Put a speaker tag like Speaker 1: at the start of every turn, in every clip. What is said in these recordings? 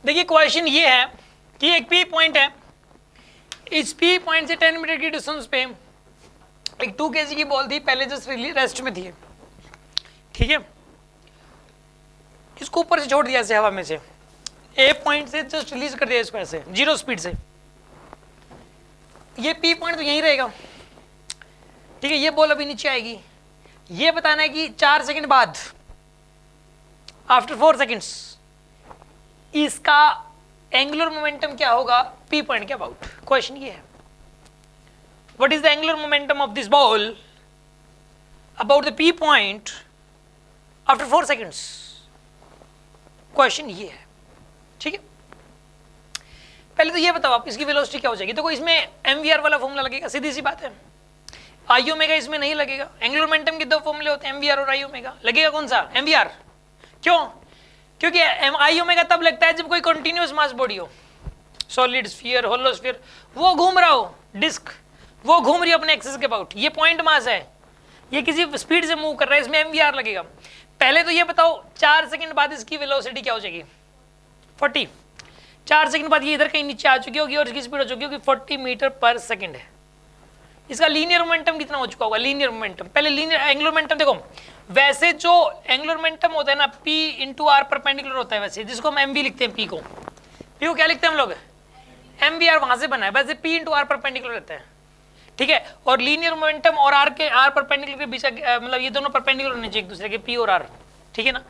Speaker 1: देखिए क्वेश्चन ये है कि एक पी पॉइंट है, इस पी पॉइंट से 10 मीटर की डिस्टेंस पे एक 2 kg की बॉल थी, पहले जस्ट रेस्ट में थी, ठीक है। इसको ऊपर से छोड़ दिया ऐसे हवा में से, ए पॉइंट से जस्ट रिलीज कर दिया इसको ऐसे 0 स्पीड से। ये पी पॉइंट तो यहीं रहेगा, ठीक है। ये बॉल अभी नीचे आएगी, ये बताना है कि 4 सेकंड बाद, आफ्टर 4 सेकंड्स, इसका एंगुलर मोमेंटम क्या होगा पी पॉइंट के अबाउट। क्वेश्चन ये है, what is the angular momentum of this ball about the P point after 4 seconds. Question ये है, ठीक है। पहले तो ये बताओ आप इसकी वेलोसिटी क्या हो जाएगी। देखो इसमें एमवीआर वाला फॉर्मूला लगेगा, सीधी सी बात है। आई ओमेगा इसमें नहीं लगेगा। एंगुलर मोमेंटम के 2 फॉर्मूले होते हैं, एमवीआर और आई ओमेगा। लगेगा कौन सा? एमवीआर। क्यों? क्योंकि आई ओमेगा तब लगता है जब कोई कंटिन्यूअस मास बॉडी हो, सॉलिड स्फीयर, होलो स्फीयर, वो घूम रहा हो, डिस्क वो घूम रही है अपने एक्सिस के अबाउट, ये पॉइंट मास है, ये किसी स्पीड से मूव कर रहा है, इसमें एमवीआर लगेगा। पहले तो ये बताओ 4 सेकंड बाद इसकी वेलोसिटी क्या हो जाएगी? 40। 4 सेकंड बाद ये इधर कहीं नीचे आ चुकी होगी और इसकी स्पीड हो चुकी होगी 40 मीटर पर सेकंड है। इसका लीनियर मोमेंटम कितना हो चुका होगा? लीनियर मोमेंटम, पहले लीनियर एंगुलर मोमेंटम देखो, वैसे जो एंगुलर मोमेंटम होता है ना P इंटू आर परपेंडिकुलर होता है, वैसे जिसको हम MV लिखते हैं, P को क्या लिखते हैं हम लोग? MVR, वहां से बना है, वैसे P इंटू आर परपेंडिकुलर रहता है, ठीक है। और लीनियर मोमेंटम और आर परपेंडिकुलर के बीच मतलब ये दोनों परपेंडिकुलर होने चाहिए एक दूसरे के, P और R, ठीक है ना।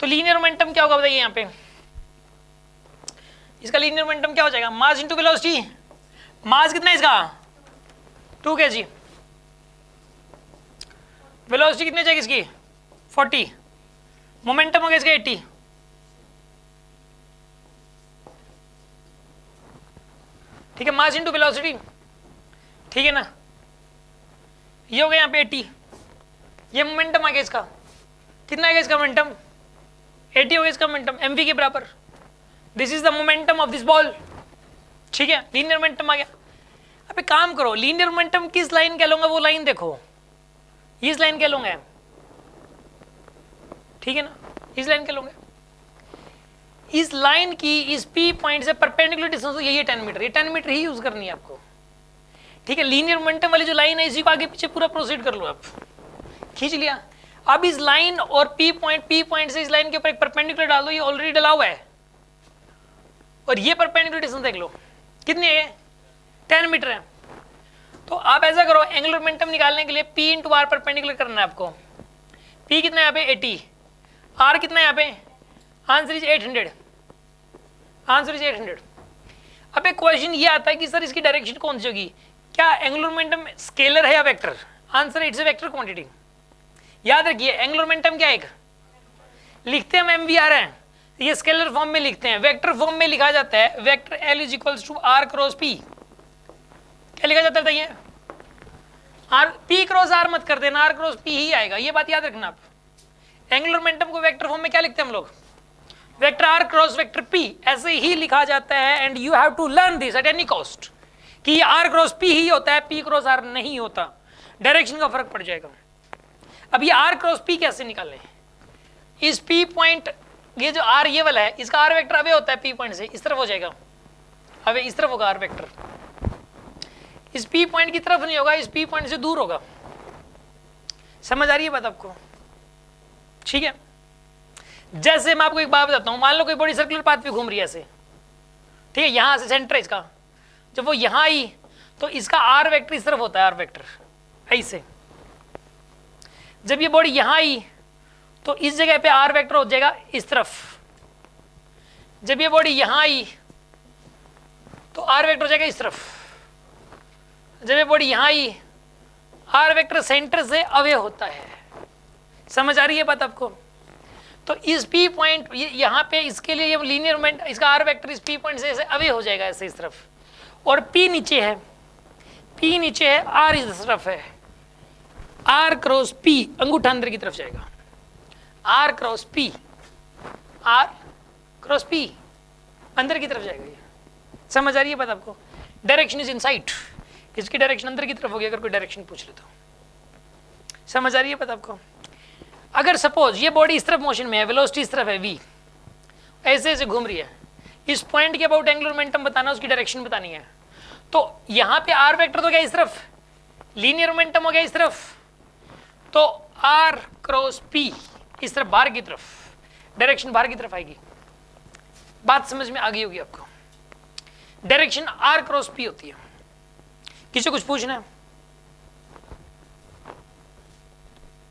Speaker 1: तो लीनियर मोमेंटम क्या होगा बताइए यहाँ पे? इसका लीनियर मोमेंटम क्या हो जाएगा? Mass into velocity. मास कितना है इसका? 2 kg। वेलोसिटी कितनी जाएगी इसकी? 40। मोमेंटम हो गया इसका 80। ठीक है, मास इंटू वेलोसिटी, ठीक है ना। ये हो गया यहाँ पे 80। ये मोमेंटम आ गया इसका, कितना आ गया इसका मोमेंटम? 80 हो गया इसका मोमेंटम, MV के बराबर। This is the momentum of this ball, ठीक है। लीनियर मोमेंटम आ गया। अब एक काम करो, लीनियर मोमेंटम किस लाइन कह लूंगा? वो लाइन देखो, इस लाइन कह लूंगा, ठीक है ना, इस लाइन कह लूंगा। इस लाइन की इस P पॉइंट से परपेंडिकुलर डिस्टेंस यही है 10 मीटर, ये 10 मीटर ही यूज करनी है आपको, ठीक है। लीनियर मोमेंटम वाली जो लाइन है इसी को आगे पीछे पूरा प्रोसीड कर लो, आप खींच लिया। अब इस लाइन और P पॉइंट से इस लाइन के ऊपर एक परपेंडिकुलर डाल दो, ये ऑलरेडी डला हुआ है, और ये परपेंडिकुलर डिस्टेंस देख लो कितनी है? 10 मीटर है। तो आप ऐसा करो, एंगुलर मोमेंटम निकालने के लिए P इंटू आर परपेंडिकुलर करना है आपको। P कितना है यहाँ पे? 80। R कितना है यहाँ पे? Answer is 800। Answer is 800। अब एक क्वेश्चन ये आता है कि सर इसकी डायरेक्शन कौन सी होगी? क्या एंगुलर मोमेंटम स्केलर है या vector? Answer it's a vector quantity. याद रखिए, एंगुलर मोमेंटम क्या है? एक लिखते हैं हम MVR है, ये स्केलर फॉर्म में लिखते हैं। वेक्टर फॉर्म में लिखा जाता है vector L is equals to R cross P। क्या लिखा जाता है? ये R, P क्रॉस R मत कर देना, R क्रॉस P ही आएगा, ये बात याद रखना आप। एंगुलर मोमेंटम को वेक्टर फॉर्म में क्या लिखते हैं हम लोग? Vector R cross vector P, ऐसे ही लिखा जाता है। And you have to learn this at any cost कि ये R क्रॉस P ही होता है, P क्रॉस R नहीं होता, डायरेक्शन का फर्क पड़ जाएगा। अब ये R क्रॉस P कैसे निकालें? इस P पॉइंट, ये जो R ये वाला है, इसका R वेक्टर अवे होता है P पॉइंट से, इस तरफ हो जाएगा, अवे इस तरफ होगा R वेक्टर, इस P पॉइंट की तरफ नहीं होगा, इस P पॉइंट से दूर होगा। समझ आ रही है बात आपको? ठीक है। जैसे मैं आपको एक बात बताता हूं, मान लो कोई बॉडी सर्कुलर पाथ पे घूम रही है ऐसे, ठीक है, यहां से सेंटर है इसका, जब वो यहां आई तो इसका R वेक्टर इस तरफ होता है, R वेक्टर ऐसे। जब ये बॉडी यहां आई तो इस जगह पे R वेक्टर हो जाएगा इस तरफ। जब ये बॉडी यहां आई तो R वेक्टर हो जाएगा इस तरफ। जब ये बॉडी यहां आई, R वेक्टर सेंटर से अवे होता है। समझ आ रही है बात आपको? तो इस P पॉइंट यहाँ पे इसके लिए ये लीनियर मोमेंट, इसका R वेक्टर इस P पॉइंट से ऐसे अवे हो जाएगा ऐसे इस तरफ, और P नीचे है, P नीचे है, R इस तरफ है। R क्रॉस P अंगूठा अंदर की तरफ जाएगा, R cross P, R cross P अंदर की तरफ जाएगा। ये समझ आ रही है बात आपको? डायरेक्शन इज इनसाइड, इसकी डायरेक्शन अंदर की तरफ होगी अगर कोई डायरेक्शन पूछ ले तो। समझ आ रही है बात आपको? अगर सपोज ये बॉडी इस तरफ मोशन में है, वेलोसिटी इस तरफ है V, ऐसे ऐसे घूम रही है, इस पॉइंट के अबाउट एंगुलर मोमेंटम बताना, उसकी डायरेक्शन बतानी है। तो यहां पे आर वेक्टर तो क्या इस तरफ, लीनियर मोमेंटम हो गया इस तरफ, तो आर क्रॉस पी इस तरफ बाहर की तरफ, डायरेक्शन बाहर की तरफ आएगी। बात समझ में आ गई होगी आपको, डायरेक्शन आर क्रॉस पी होती है। किसी को कुछ पूछना है?